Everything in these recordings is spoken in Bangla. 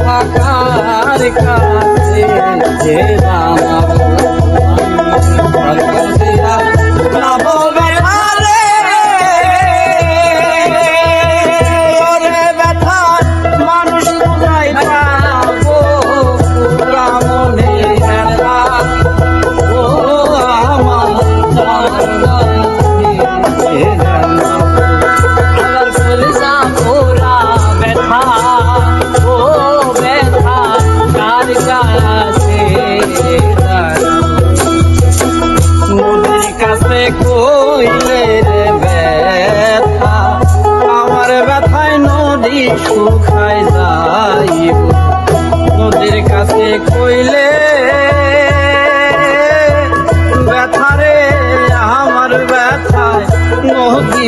ব্যথা কার কাছে জানাবো না বলবে আরে ওরে ব্যথা মানুষ কোথায় পাবো পুরা মনে ও আমার কইলে রে ব্যথা আমার ব্যথায় নদী শুকায় যাইব নদীর কাছে কইলে ব্যথা রে আমার ব্যথায় নদী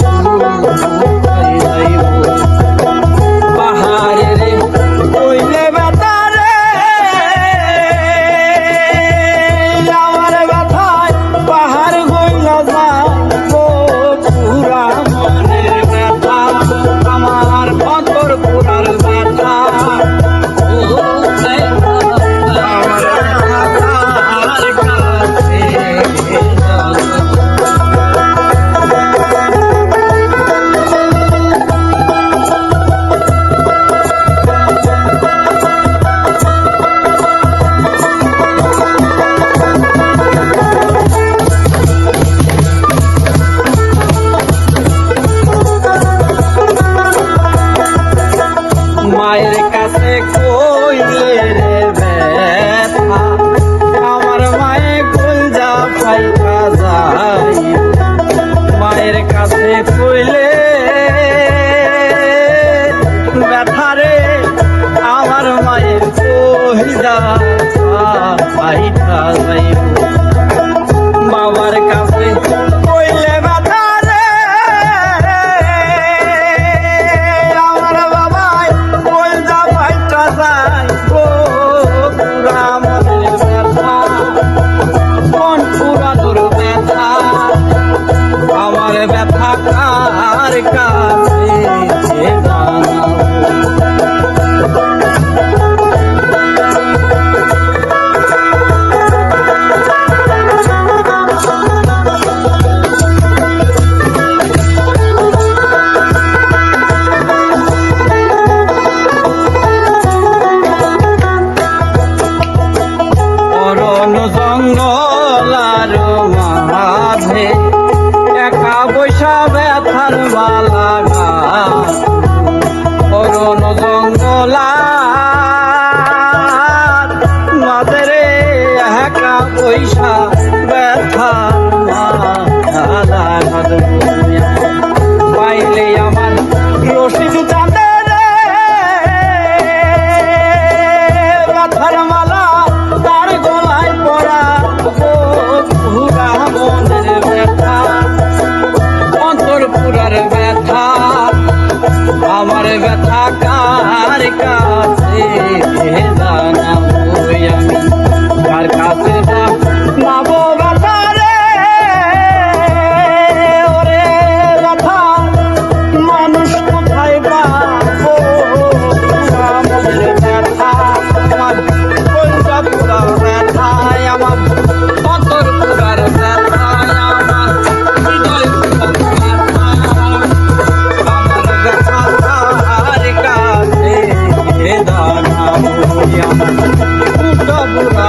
শুকায় যাইব পাহাড়ে রে কইলে ব্যথা রে আমার ব্যথায় পাহাড় গইলা পুরা মনের ব্যথা আমার অন্তর পুরার ব্যথা মায়ের কাছে কইলে রে ব্যথা আমার মায়ে গুলজা ফাইকা যাই মায়ের কাছে কইলে ব্যথা রে আমার মায়ের কইজা ফাইকা যাই বাবার কাছে কইলে ব্যথা রে আমার বাবাই কইজা ফাইকা যায় পুরা মনের ব্যথা মন পুরা তোর ব্যথা আমার ব্যথা কার কাছে জানাবো জঙ্গলার মাঝে একা বৈশা ব্যথার মালা অরণ জঙ্গলার মাঝে রে একা বৈশা ব্যথার মালা পাইলে আমার রশিদ চাঁদে রে ব্যথার মালা তার গলায় পড়া পুরা মনের ব্যথা অন্তর পুরার ব্যথা আমার ব্যথা কার কাছে জানাবো আমি কার কাছে জানাবো ব্যথা রে ওরে ব্যথা মানুষ কোথায় পাবো পুরা মনের ব্যথা আমার কলজা পুরা ব্যথায় আমার অন্তর পুরার ব্যথা আমার হৃদয় পুরার ব্যথা আমার ব্যথা কার কাছে জানাবো আমার পুরা